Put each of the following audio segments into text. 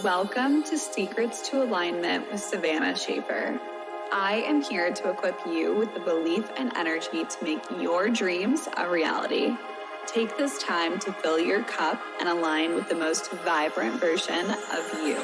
Welcome to Secrets to Alignment with Savannah Schaffer. I am here to equip you with the belief and energy to make your dreams a reality. Take this time to fill your cup and align with the most vibrant version of you.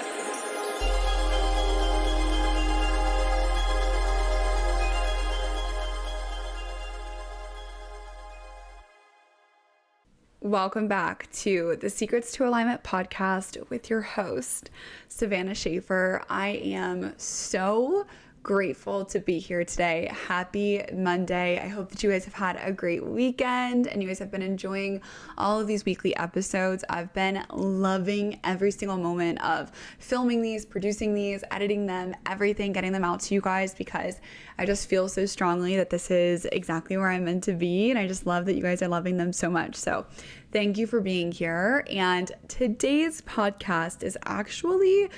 Welcome back to the Secrets to Alignment podcast with your host, Savannah Schaffer. I am so grateful to be here today. Happy Monday. I hope that you guys have had a great weekend and you guys have been enjoying all of these weekly episodes. I've been loving every single moment of filming these, producing these, editing them, everything, getting them out to you guys because I just feel so strongly that this is exactly where I'm meant to be. And I just love that you guys are loving them so much. So thank you for being here. And today's podcast is actually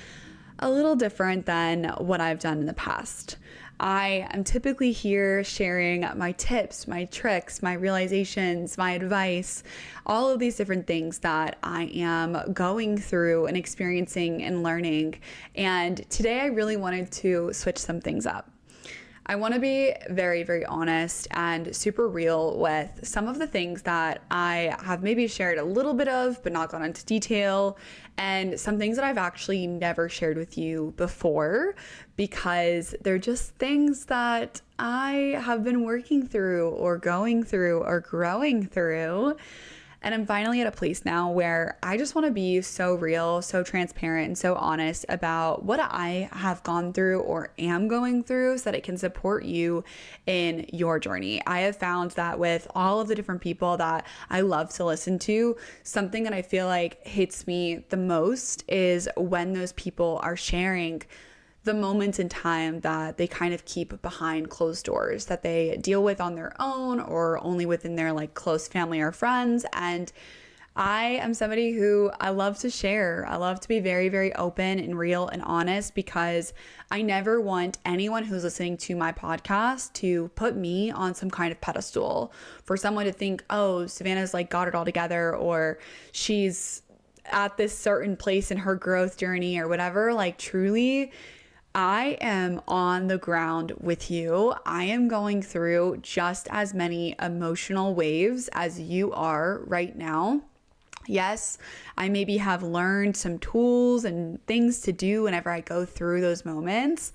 a little different than what I've done in the past. I am typically here sharing my tips, my tricks, my realizations, my advice, all of these different things that I am going through and experiencing and learning. And today I really wanted to switch some things up. I want to be very, very honest and super real with some of the things that I have maybe shared a little bit of, but not gone into detail, and some things that I've actually never shared with you before because they're just things that I have been working through or going through or growing through. And I'm finally at a place now where I just want to be so real, so transparent, and so honest about what I have gone through or am going through so that it can support you in your journey. I have found that with all of the different people that I love to listen to, something that I feel like hits me the most is when those people are sharing the moments in time that they kind of keep behind closed doors, that they deal with on their own or only within their like close family or friends. And I am somebody who I love to share. I love to be very, very open and real and honest because I never want anyone who's listening to my podcast to put me on some kind of pedestal, for someone to think, oh, Savannah's like got it all together, or she's at this certain place in her growth journey or whatever. Like, truly, I am on the ground with you. I am going through just as many emotional waves as you are right now. Yes, I maybe have learned some tools and things to do whenever I go through those moments,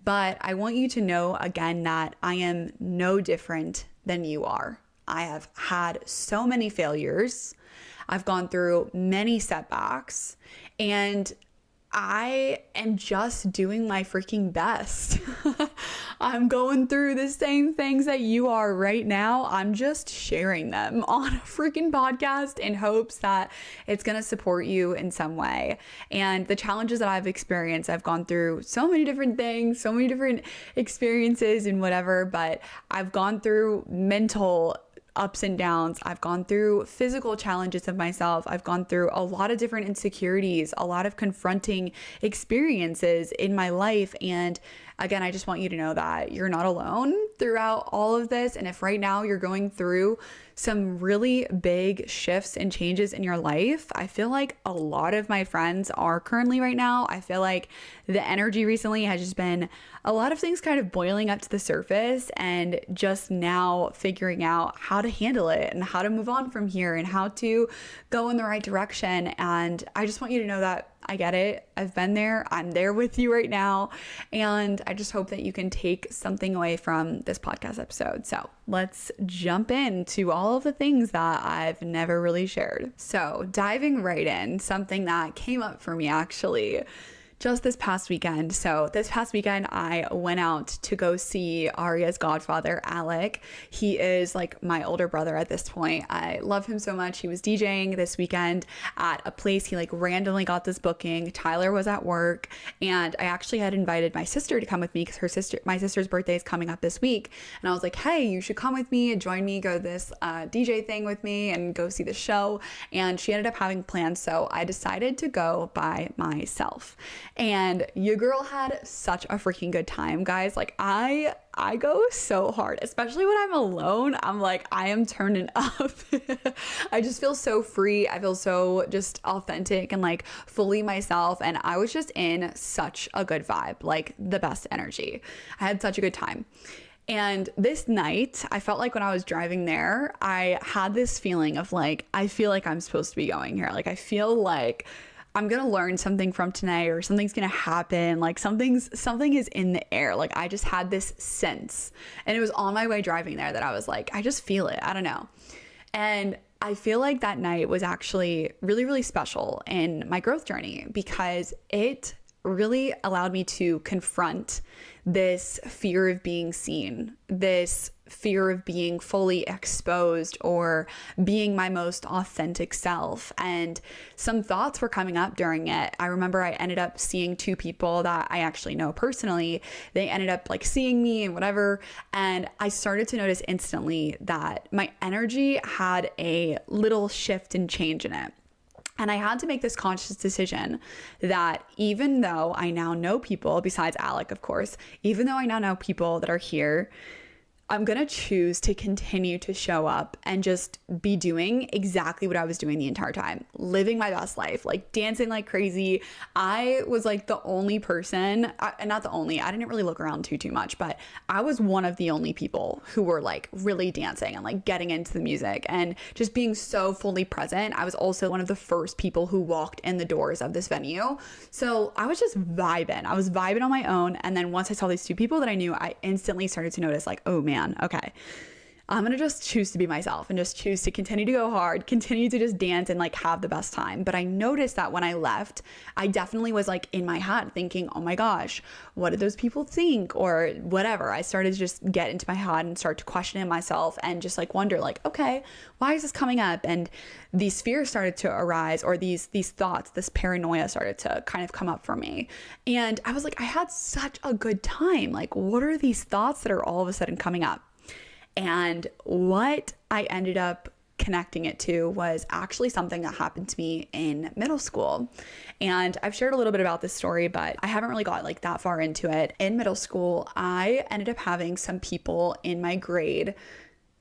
but I want you to know again that I am no different than you are. I have had so many failures. I've gone through many setbacks, and I am just doing my freaking best. I'm going through the same things that you are right now. I'm just sharing them on a freaking podcast in hopes that it's going to support you in some way. And the challenges that I've experienced, I've gone through so many different things, so many different experiences and whatever, but I've gone through mental ups and downs. I've gone through physical challenges of myself. I've gone through a lot of different insecurities, a lot of confronting experiences in my life. And again, I just want you to know that you're not alone throughout all of this. And if right now you're going through some really big shifts and changes in your life, I feel like a lot of my friends are currently right now. I feel like the energy recently has just been a lot of things kind of boiling up to the surface and just now figuring out how to handle it and how to move on from here and how to go in the right direction. And I just want you to know that I get it. I've been there. I'm there with you right now. And I just hope that you can take something away from this podcast episode. So let's jump into all of the things that I've never really shared. So diving right in, something that came up for me actually just this past weekend. So this past weekend, I went out to go see Aria's godfather, Alec. He is like my older brother at this point. I love him so much. He was DJing this weekend at a place. He like randomly got this booking. Tyler was at work, and I actually had invited my sister to come with me because my sister's birthday is coming up this week. And I was like, hey, you should come with me and join me, go to this DJ thing with me and go see the show. And she ended up having plans. So I decided to go by myself. And your girl had such a freaking good time, guys. Like I go so hard, especially when I'm alone. I'm like, I am turning up. I just feel so free. I feel so just authentic and like fully myself. And I was just in such a good vibe, like the best energy. I had such a good time. And this night, I felt like when I was driving there, I had this feeling of like, I feel like I'm supposed to be going here. Like, I feel like I'm going to learn something from tonight, or something's going to happen. Like something is in the air. Like I just had this sense, and it was on my way driving there that I was like, I just feel it. I don't know. And I feel like that night was actually really, really special in my growth journey, because it really allowed me to confront this fear of being seen, this fear of being fully exposed or being my most authentic self. And some thoughts were coming up during it. I remember I ended up seeing two people that I actually know personally. They ended up like seeing me and whatever. And I started to notice instantly that my energy had a little shift and change in it. And I had to make this conscious decision that even though I now know people, besides Alec, of course, even though I now know people that are here, I'm going to choose to continue to show up and just be doing exactly what I was doing the entire time, living my best life, like dancing like crazy. I was like the only person, not the only, I didn't really look around too much, but I was one of the only people who were like really dancing and like getting into the music and just being so fully present. I was also one of the first people who walked in the doors of this venue. So I was just vibing. I was vibing on my own. And then once I saw these two people that I knew, I instantly started to notice like, oh man, okay, I'm gonna just choose to be myself and just choose to continue to go hard, continue to just dance and like have the best time. But I noticed that when I left, I definitely was like in my head thinking, oh my gosh, what did those people think, or whatever. I started to just get into my head and start to question myself and just like wonder like, okay, why is this coming up? And these fears started to arise, or these thoughts, this paranoia started to kind of come up for me. And I was like, I had such a good time. Like, what are these thoughts that are all of a sudden coming up? And what I ended up connecting it to was actually something that happened to me in middle school. And I've shared a little bit about this story, but I haven't really got like that far into it. In middle school, I ended up having some people in my grade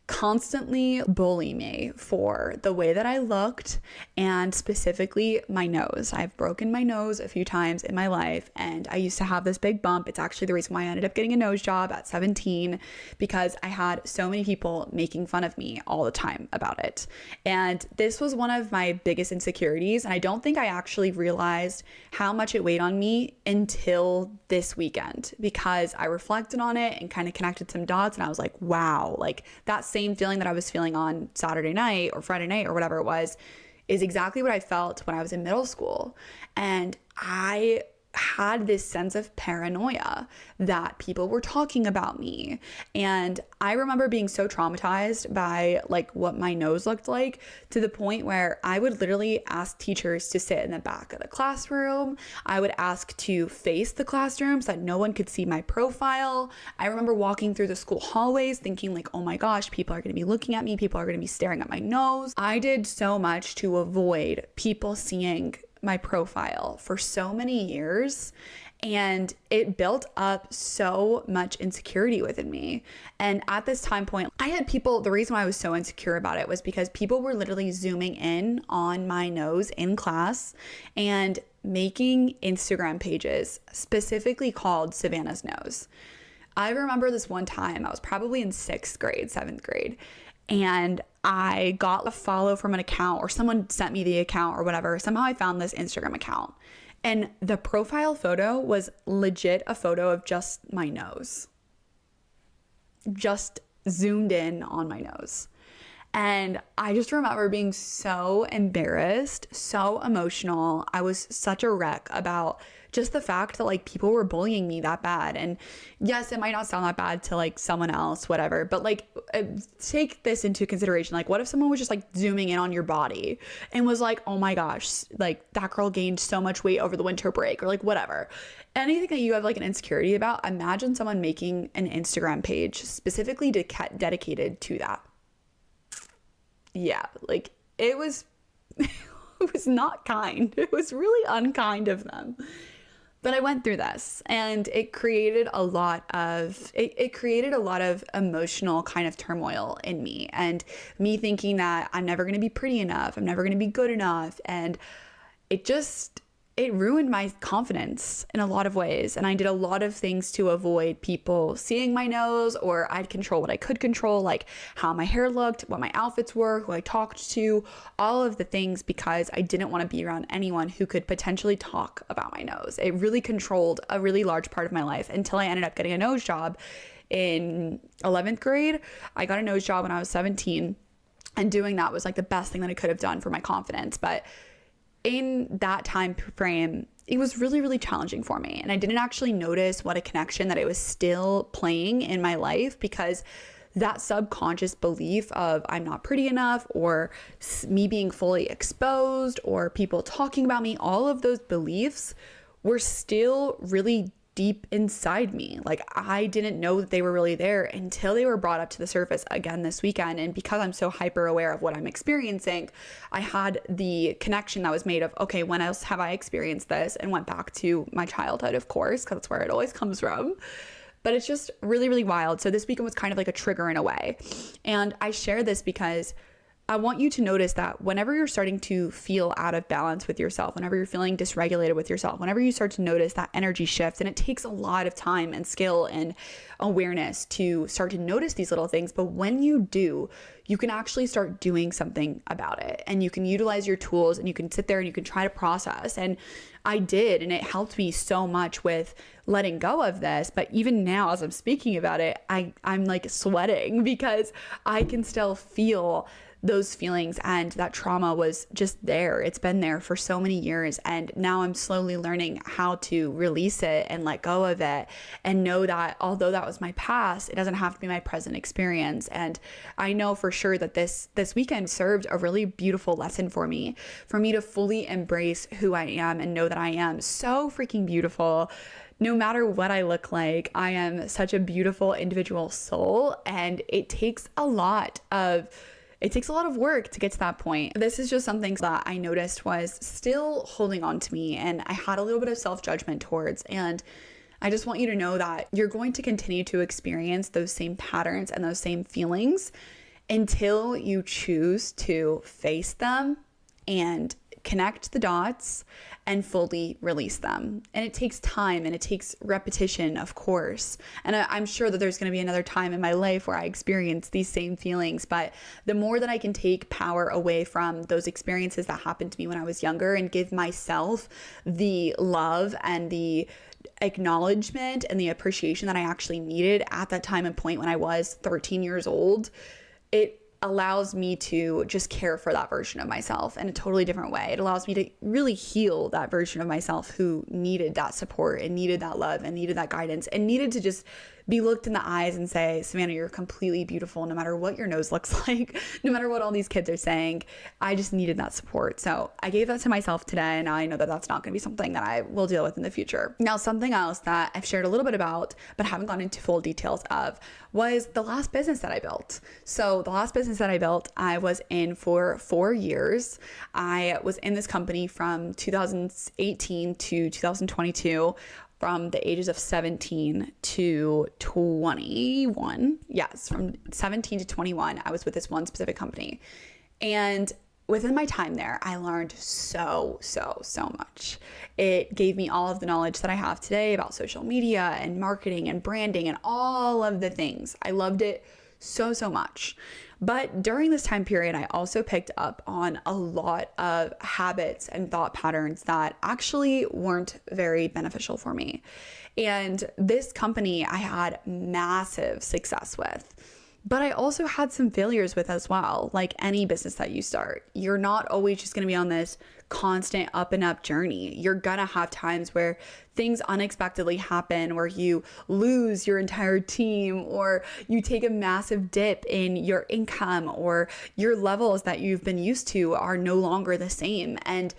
constantly bully me for the way that I looked, and specifically my nose. I've broken my nose a few times in my life, and I used to have this big bump. It's actually the reason why I ended up getting a nose job at 17, because I had so many people making fun of me all the time about it. And this was one of my biggest insecurities, and I don't think I actually realized how much it weighed on me until this weekend, because I reflected on it and kind of connected some dots, and I was like, wow, like that same feeling that I was feeling on Saturday night or Friday night or whatever it was is exactly what I felt when I was in middle school. And I had this sense of paranoia that people were talking about me. And I remember being so traumatized by like what my nose looked like, to the point where I would literally ask teachers to sit in the back of the classroom. I would ask to face the classroom so that no one could see my profile. I remember walking through the school hallways thinking like, oh my gosh, people are going to be looking at me. People are going to be staring at my nose. I did so much to avoid people seeing my profile for so many years, and it built up so much insecurity within me. And at this time point, I had people, the reason why I was so insecure about it was because people were literally zooming in on my nose in class and making Instagram pages specifically called Savannah's Nose. I remember this one time, I was probably in 6th grade, 7th grade, and I got a follow from an account, or someone sent me the account or whatever. Somehow I found this Instagram account, and the profile photo was legit a photo of just my nose, just zoomed in on my nose. And I just remember being so embarrassed, so emotional. I was such a wreck about just the fact that like people were bullying me that bad. And yes, it might not sound that bad to like someone else, whatever, but like take this into consideration. Like, what if someone was just like zooming in on your body and was like, oh my gosh, like that girl gained so much weight over the winter break, or like whatever. Anything that you have like an insecurity about, imagine someone making an Instagram page specifically dedicated to that. Yeah, like it was it was not kind. It was really unkind of them. But I went through this, and it created a lot of emotional kind of turmoil in me, and me thinking that I'm never going to be pretty enough, I'm never going to be good enough, and it ruined my confidence in a lot of ways. And I did a lot of things to avoid people seeing my nose, or I'd control what I could control, like how my hair looked, what my outfits were, who I talked to, all of the things, because I didn't want to be around anyone who could potentially talk about my nose. It really controlled a really large part of my life until I ended up getting a nose job in 11th grade. I got a nose job when I was 17, and doing that was like the best thing that I could have done for my confidence. But in that time frame, it was really, really challenging for me. And I didn't actually notice what a connection that it was still playing in my life, because that subconscious belief of I'm not pretty enough, or me being fully exposed, or people talking about me, all of those beliefs were still really deep inside me. Like, I didn't know that they were really there until they were brought up to the surface again this weekend. And because I'm so hyper aware of what I'm experiencing, I had the connection that was made of, okay, when else have I experienced this? And went back to my childhood, of course, because that's where it always comes from. But it's just really, really wild. So this weekend was kind of like a trigger in a way. And I share this because I want you to notice that whenever you're starting to feel out of balance with yourself, whenever you're feeling dysregulated with yourself, whenever you start to notice that energy shift, and it takes a lot of time and skill and awareness to start to notice these little things. But when you do, you can actually start doing something about it, and you can utilize your tools, and you can sit there and you can try to process. And I did, and it helped me so much with letting go of this. But even now, as I'm speaking about it, I'm like sweating, because I can still feel those feelings, and that trauma was just there. It's been there for so many years, and now I'm slowly learning how to release it and let go of it, and know that although that was my past, it doesn't have to be my present experience. And I know for sure that this weekend served a really beautiful lesson for me to fully embrace who I am and know that I am so freaking beautiful. No matter what I look like, I am such a beautiful individual soul, and it takes a lot of work to get to that point. This is just something that I noticed was still holding on to me, and I had a little bit of self-judgment towards. And I just want you to know that you're going to continue to experience those same patterns and those same feelings until you choose to face them and connect the dots and fully release them. And it takes time, and it takes repetition, of course. And I'm sure that there's going to be another time in my life where I experience these same feelings. But the more that I can take power away from those experiences that happened to me when I was younger, and give myself the love and the acknowledgement and the appreciation that I actually needed at that time and point when I was 13 years old, it allows me to just care for that version of myself in a totally different way. It allows me to really heal that version of myself who needed that support and needed that love and needed that guidance and needed to just be looked in the eyes and say, Savannah, you're completely beautiful, no matter what your nose looks like, no matter what all these kids are saying. I just needed that support. So I gave that to myself today, and I know that that's not going to be something that I will deal with in the future. Now, something else that I've shared a little bit about, but haven't gone into full details of, was the last business that I built. So the last business that I built, I was in for 4 years. I was in this company from 2018 to 2022, from the ages of 17 to 21. Yes, from 17 to 21, I was with this one specific company. And within my time there, I learned so much. It gave me all of the knowledge that I have today about social media and marketing and branding and all of the things. I loved it so much. But during this time period, I also picked up on a lot of habits and thought patterns that actually weren't very beneficial for me. And this company I had massive success with, but I also had some failures with as well. Like any business that you start, you're not always just going to be on this constant up and up journey. You're gonna have times where things unexpectedly happen, where you lose your entire team, or you take a massive dip in your income, or your levels that you've been used to are no longer the same. And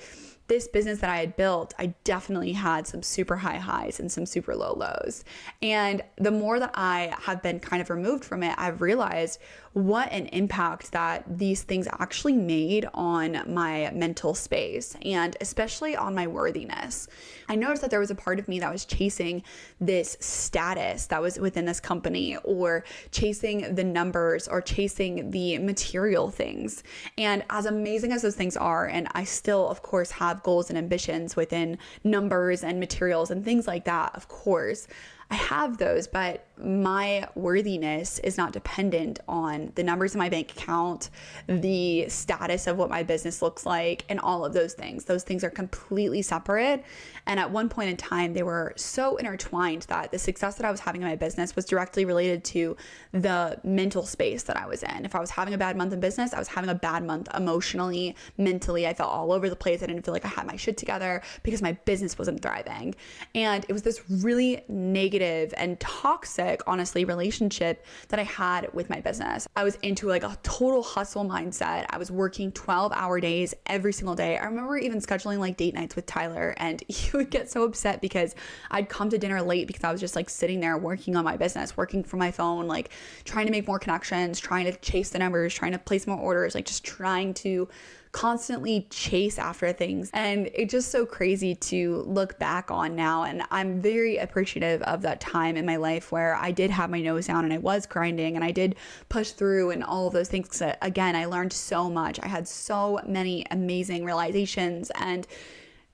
this business that I had built, I definitely had some super high highs and some super low lows. And the more that I have been kind of removed from it, I've realized what an impact that these things actually made on my mental space and especially on my worthiness. I noticed that there was a part of me that was chasing this status that was within this company, or chasing the numbers, or chasing the material things. And as amazing as those things are, and I still, of course, have goals and ambitions within numbers and materials and things like that, of course, I have those, but my worthiness is not dependent on the numbers in my bank account, the status of what my business looks like, and all of those things. Those things are completely separate. And at one point in time, they were so intertwined that the success that I was having in my business was directly related to the mental space that I was in. If I was having a bad month in business, I was having a bad month emotionally, mentally. I felt all over the place. I didn't feel like I had my shit together because my business wasn't thriving. And it was this really negative and toxic, honestly, relationship that I had with my business. I was into like a total hustle mindset. I was working 12-hour days every single day. I remember even scheduling like date nights with Tyler, and he would get so upset because I'd come to dinner late because I was just like sitting there working on my business, working from my phone, like trying to make more connections, trying to chase the numbers, trying to place more orders, like just trying to constantly chase after things. And it's just so crazy to look back on now. And I'm very appreciative of that time in my life where I did have my nose down and I was grinding and I did push through and all of those things. Again, I learned so much. I had so many amazing realizations and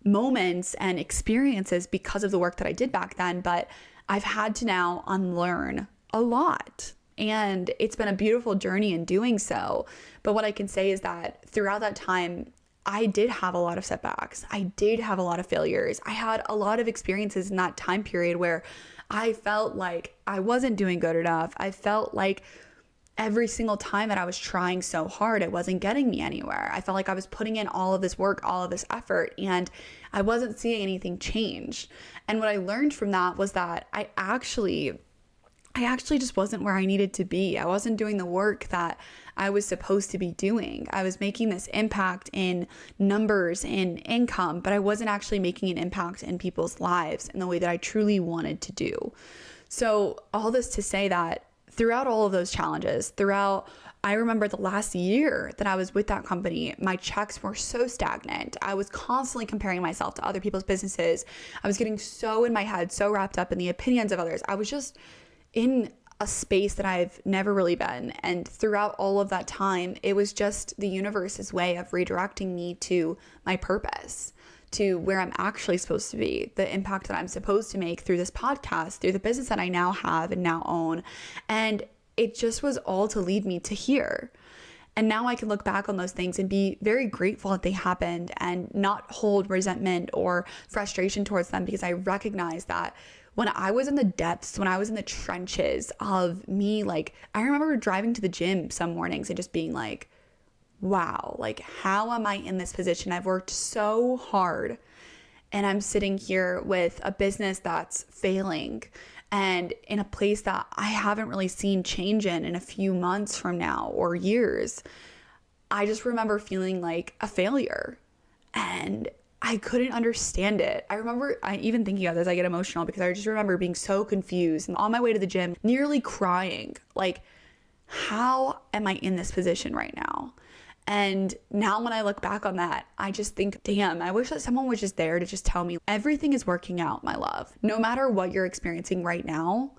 moments and experiences because of the work that I did back then. But I've had to now unlearn a lot. And it's been a beautiful journey in doing so. But what I can say is that throughout that time, I did have a lot of setbacks. I did have a lot of failures. I had a lot of experiences in that time period where I felt like I wasn't doing good enough. I felt like every single time that I was trying so hard, it wasn't getting me anywhere. I felt like I was putting in all of this work, all of this effort, and I wasn't seeing anything change. And what I learned from that was that I actually just wasn't where I needed to be. I wasn't doing the work that I was supposed to be doing. I was making this impact in numbers, in income, but I wasn't actually making an impact in people's lives in the way that I truly wanted to do. So all this to say that throughout all of those challenges, I remember the last year that I was with that company, my checks were so stagnant. I was constantly comparing myself to other people's businesses. I was getting so in my head, so wrapped up in the opinions of others. I was just in a space that I've never really been. And throughout all of that time, it was just the universe's way of redirecting me to my purpose, to where I'm actually supposed to be, the impact that I'm supposed to make through this podcast, through the business that I now have and now own. And it just was all to lead me to here. And now I can look back on those things and be very grateful that they happened and not hold resentment or frustration towards them, because I recognize that when I was in the depths, when I was in the trenches of me, like I remember driving to the gym some mornings and just being like, wow, like how am I in this position? I've worked so hard and I'm sitting here with a business that's failing and in a place that I haven't really seen change in a few months from now or years. I just remember feeling like a failure and I couldn't understand it. I even thinking of this, I get emotional because I just remember being so confused and on my way to the gym, nearly crying. Like, how am I in this position right now? And now when I look back on that, I just think, damn, I wish that someone was just there to just tell me everything is working out, my love. No matter what you're experiencing right now,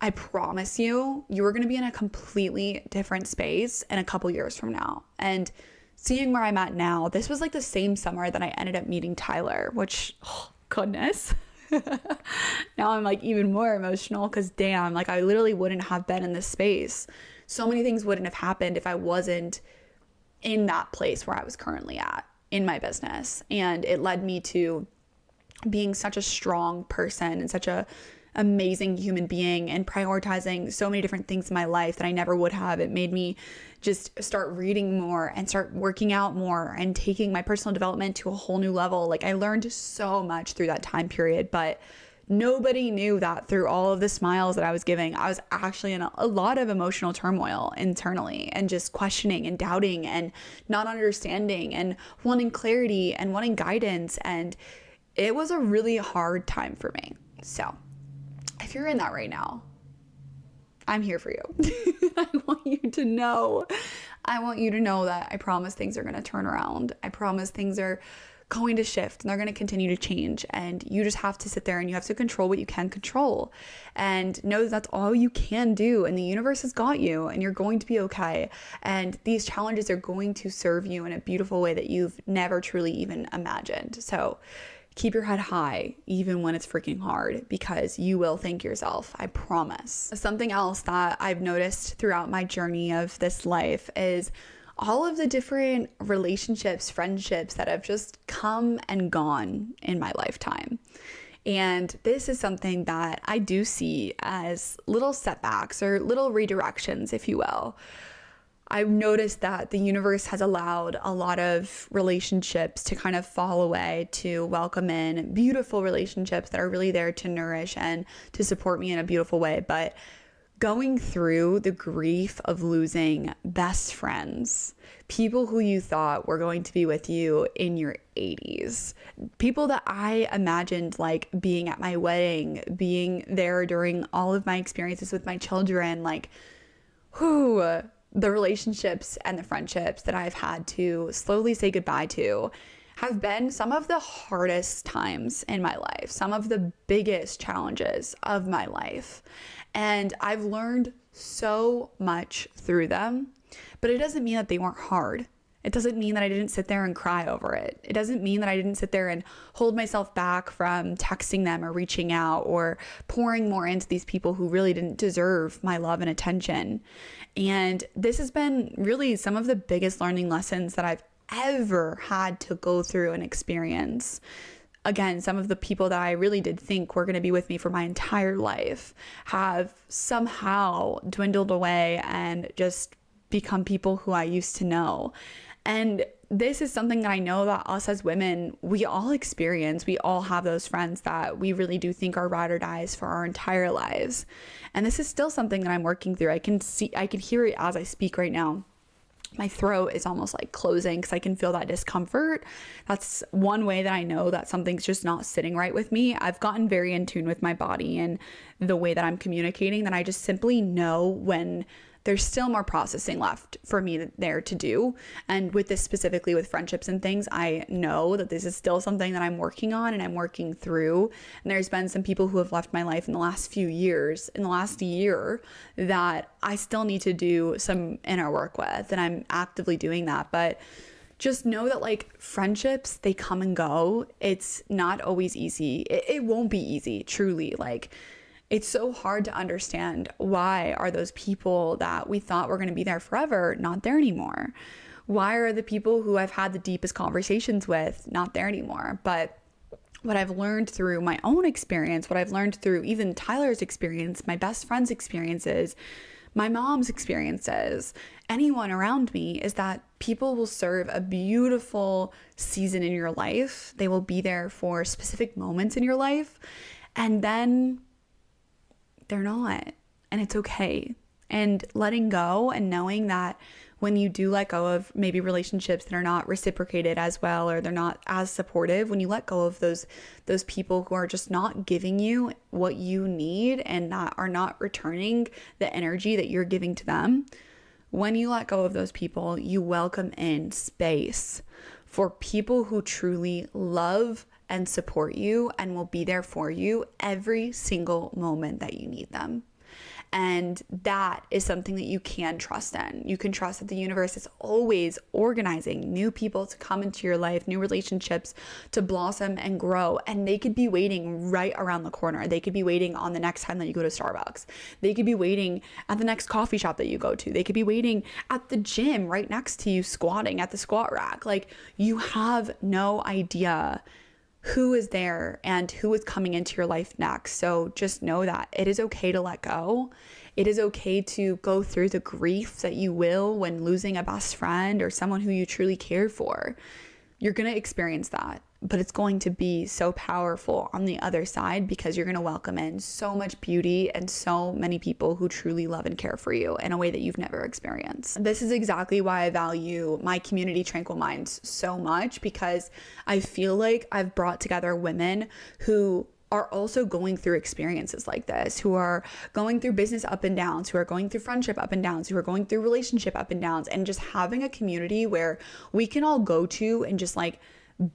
I promise you, you are going to be in a completely different space in a couple years from now. And seeing where I'm at now, this was like the same summer that I ended up meeting Tyler, which, oh, goodness. Now I'm like even more emotional because damn, like I literally wouldn't have been in this space. So many things wouldn't have happened if I wasn't in that place where I was currently at in my business. And it led me to being such a strong person and such a amazing human being and prioritizing so many different things in my life that I never would have. It made me just start reading more and start working out more and taking my personal development to a whole new level. Like I learned so much through that time period, but nobody knew that through all of the smiles that I was giving, I was actually in a lot of emotional turmoil internally, and just questioning and doubting and not understanding and wanting clarity and wanting guidance. And it was a really hard time for me. So if you're in that right now, I'm here for you. I want you to know that I promise things are going to turn around. I promise things are going to shift and they're going to continue to change. And you just have to sit there and you have to control what you can control and know that that's all you can do. And the universe has got you, and you're going to be okay. And these challenges are going to serve you in a beautiful way that you've never truly even imagined. So keep your head high, even when it's freaking hard, because you will thank yourself. I promise. Something else that I've noticed throughout my journey of this life is all of the different relationships, friendships that have just come and gone in my lifetime. And this is something that I do see as little setbacks or little redirections, if you will. I've noticed that the universe has allowed a lot of relationships to kind of fall away, to welcome in beautiful relationships that are really there to nourish and to support me in a beautiful way. But going through the grief of losing best friends, people who you thought were going to be with you in your 80s, people that I imagined like being at my wedding, being there during all of my experiences with my children, like, the relationships and the friendships that I've had to slowly say goodbye to have been some of the hardest times in my life, some of the biggest challenges of my life. And I've learned so much through them, but it doesn't mean that they weren't hard. It doesn't mean that I didn't sit there and cry over it. It doesn't mean that I didn't sit there and hold myself back from texting them or reaching out or pouring more into these people who really didn't deserve my love and attention. And this has been really some of the biggest learning lessons that I've ever had to go through and experience. Again, some of the people that I really did think were going to be with me for my entire life have somehow dwindled away and just become people who I used to know. And this is something that I know that us as women, we all experience. We all have those friends that we really do think are ride or dies for our entire lives. And this is still something that I'm working through. I can hear it as I speak right now. My throat is almost like closing because I can feel that discomfort. That's one way that I know that something's just not sitting right with me. I've gotten very in tune with my body and the way that I'm communicating, that I just simply know when there's still more processing left for me there to do. And with this specifically with friendships and things, I know that this is still something that I'm working on and I'm working through. And there's been some people who have left my life in the last few years, in the last year, that I still need to do some inner work with. And I'm actively doing that. But just know that like friendships, they come and go. It's not always easy. It won't be easy, truly. Like, it's so hard to understand why are those people that we thought were going to be there forever not there anymore? Why are the people who I've had the deepest conversations with not there anymore? But what I've learned through my own experience, what I've learned through even Tyler's experience, my best friend's experiences, my mom's experiences, anyone around me, is that people will serve a beautiful season in your life. They will be there for specific moments in your life. And then they're not, and it's okay. And letting go and knowing that when you do let go of maybe relationships that are not reciprocated as well, or they're not as supportive, when you let go of those people who are just not giving you what you need and are not returning the energy that you're giving to them, when you let go of those people, you welcome in space for people who truly love and support you and will be there for you every single moment that you need them. And that is something that you can trust in. You can trust that the universe is always organizing new people to come into your life, new relationships to blossom and grow. And they could be waiting right around the corner. They could be waiting on the next time that you go to Starbucks. They could be waiting at the next coffee shop that you go to. They could be waiting at the gym right next to you, squatting at the squat rack. Like, you have no idea who is there and who is coming into your life next. So just know that it is okay to let go. It is okay to go through the grief that you will when losing a best friend or someone who you truly care for. you're going to experience that, but it's going to be so powerful on the other side because you're going to welcome in so much beauty and so many people who truly love and care for you in a way that you've never experienced. This is exactly why I value my community, Tranquil Minds, so much, because I feel like I've brought together women who are also going through experiences like this, who are going through business up and downs, who are going through friendship up and downs, who are going through relationship up and downs, and just having a community where we can all go to and just like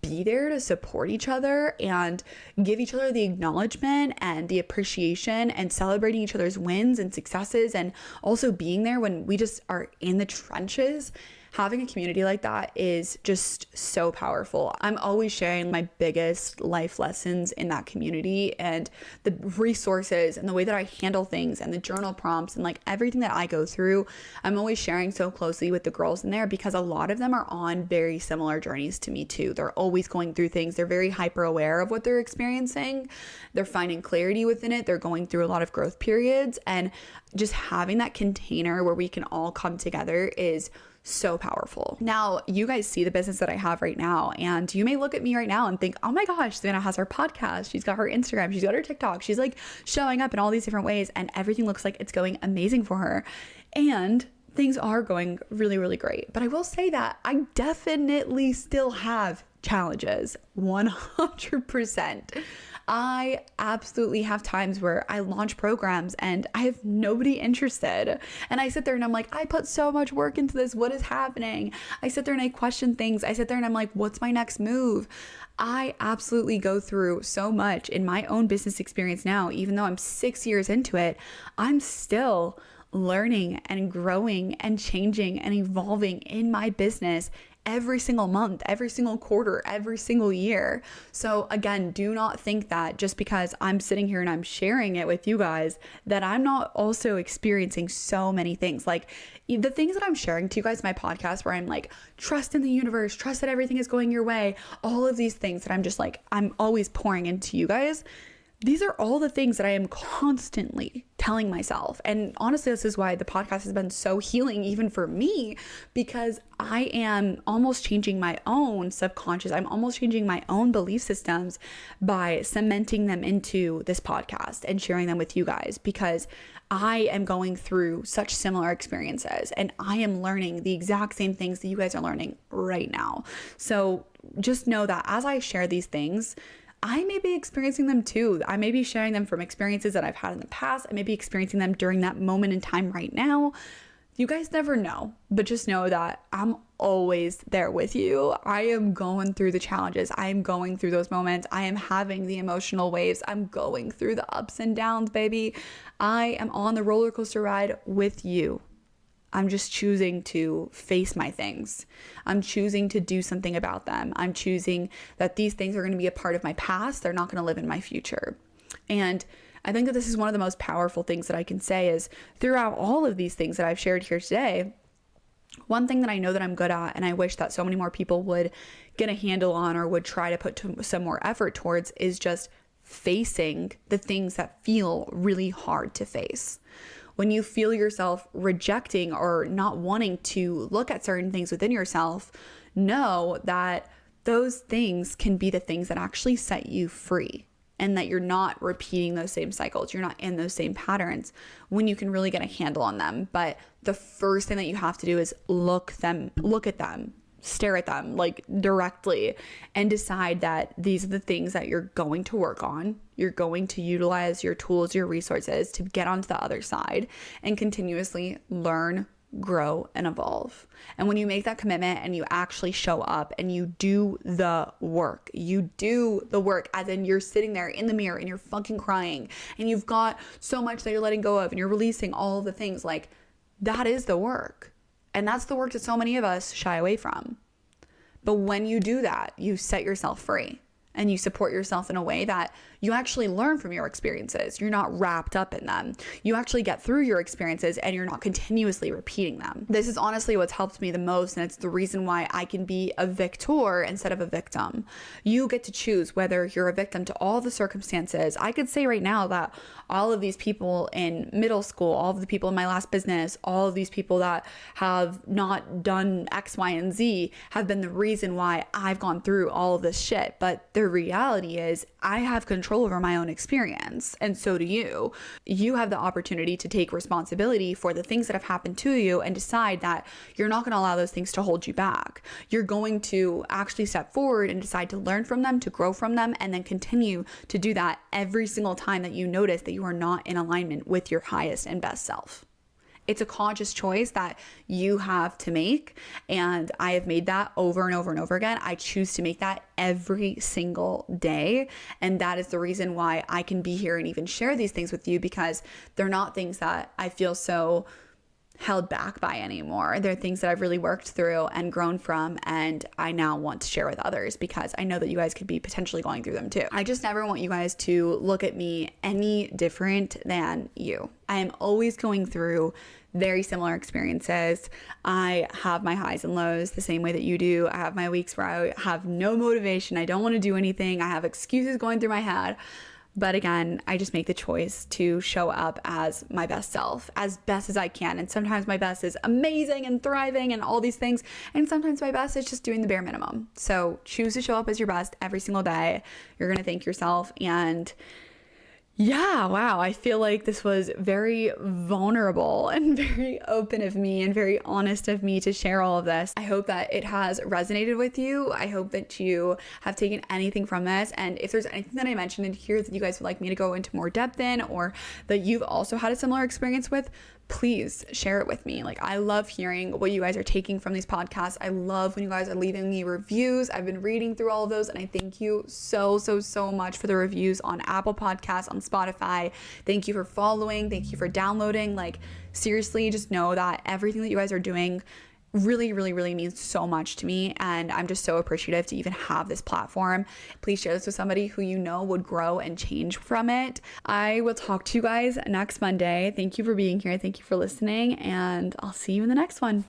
be there to support each other and give each other the acknowledgement and the appreciation and celebrating each other's wins and successes, and also being there when we just are in the trenches. Having a community like that is just so powerful. I'm always sharing my biggest life lessons in that community, and the resources and the way that I handle things and the journal prompts and like everything that I go through. I'm always sharing so closely with the girls in there because a lot of them are on very similar journeys to me too. They're always going through things. They're very hyper aware of what they're experiencing. They're finding clarity within it. They're going through a lot of growth periods, and just having that container where we can all come together is so powerful. Now, you guys see the business that I have right now, and you may look at me right now and think, oh my gosh, Savannah has her podcast, she's got her Instagram, she's got her TikTok, she's like showing up in all these different ways, and everything looks like it's going amazing for her. And things are going really, really great. But I will say that I definitely still have challenges, 100%. I absolutely have times where I launch programs and I have nobody interested. And I sit there and I'm like, I put so much work into this. What is happening? I sit there and I question things. I sit there and I'm like, what's my next move? I absolutely go through so much in my own business experience now. Even though I'm 6 years into it, I'm still learning and growing and changing and evolving in my business every single month, every single quarter, every single year. So again, do not think that just because I'm sitting here and I'm sharing it with you guys, that I'm not also experiencing so many things. Like the things that I'm sharing to you guys in my podcast, where I'm like, trust in the universe, trust that everything is going your way, all of these things that I'm just like, I'm always pouring into you guys. These are all the things that I am constantly telling myself. And honestly, this is why the podcast has been so healing even for me, because I am almost changing my own subconscious. I'm almost changing my own belief systems by cementing them into this podcast and sharing them with you guys, because I am going through such similar experiences and I am learning the exact same things that you guys are learning right now. So just know that as I share these things, I may be experiencing them too. I may be sharing them from experiences that I've had in the past. I may be experiencing them during that moment in time right now. You guys never know, but just know that I'm always there with you. I am going through the challenges. I am going through those moments. I am having the emotional waves. I'm going through the ups and downs, baby. I am on the roller coaster ride with you. I'm just choosing to face my things. I'm choosing to do something about them. I'm choosing that these things are going to be a part of my past. They're not going to live in my future. And I think that this is one of the most powerful things that I can say is throughout all of these things that I've shared here today, one thing that I know that I'm good at, and I wish that so many more people would get a handle on or would try to put some more effort towards, is just facing the things that feel really hard to face. When you feel yourself rejecting or not wanting to look at certain things within yourself, know that those things can be the things that actually set you free, and that you're not repeating those same cycles. You're not in those same patterns when you can really get a handle on them. But the first thing that you have to do is look at them, stare at them like directly, and decide that these are the things that you're going to work on. You're going to utilize your tools, your resources to get onto the other side and continuously learn, grow, and evolve. And when you make that commitment and you actually show up and you do the work as in you're sitting there in the mirror and you're fucking crying and you've got so much that you're letting go of and you're releasing all of the things, like that is the work. And that's the work that so many of us shy away from. But when you do that, you set yourself free. and you support yourself in a way that you actually learn from your experiences. You're not wrapped up in them. You actually get through your experiences and you're not continuously repeating them. This is honestly what's helped me the most, and it's the reason why I can be a victor instead of a victim. You get to choose whether you're a victim to all the circumstances. I could say right now that all of these people in middle school, all of the people in my last business, all of these people that have not done X, Y, and Z have been the reason why I've gone through all of this shit. But the reality is I have control over my own experience, and so do you. You have the opportunity to take responsibility for the things that have happened to you and decide that you're not going to allow those things to hold you back. You're going to actually step forward and decide to learn from them, to grow from them, and then continue to do that every single time that you notice that you are not in alignment with your highest and best self. It's a conscious choice that you have to make, and I have made that over and over and over again. I choose to make that every single day, and that is the reason why I can be here and even share these things with you, because they're not things that I feel so held back by anymore. They're things that I've really worked through and grown from, and I now want to share with others because I know that you guys could be potentially going through them too. I just never want you guys to look at me any different than you. I am always going through very similar experiences. I have my highs and lows the same way that you do. I have my weeks where I have no motivation. I don't want to do anything. I have excuses going through my head. But again, I just make the choice to show up as my best self, as best as I can. And sometimes my best is amazing and thriving and all these things. And sometimes my best is just doing the bare minimum. So choose to show up as your best every single day. You're going to thank yourself. And yeah, wow. I feel like this was very vulnerable and very open of me and very honest of me to share all of this. I hope that it has resonated with you. I hope that you have taken anything from this. And if there's anything that I mentioned in here that you guys would like me to go into more depth in, or that you've also had a similar experience with, please share it with me. Like, I love hearing what you guys are taking from these podcasts. I love when you guys are leaving me reviews. I've been reading through all of those, and I thank you so much for the reviews on Apple Podcasts, on Spotify. Thank you for following. Thank you for downloading. Like, seriously, just know that everything that you guys are doing really means so much to me, and I'm just so appreciative to even have this platform. Please share this with somebody who you know would grow and change from it. I will talk to you guys next Monday. Thank you for being here. Thank you for listening, and I'll see you in the next one.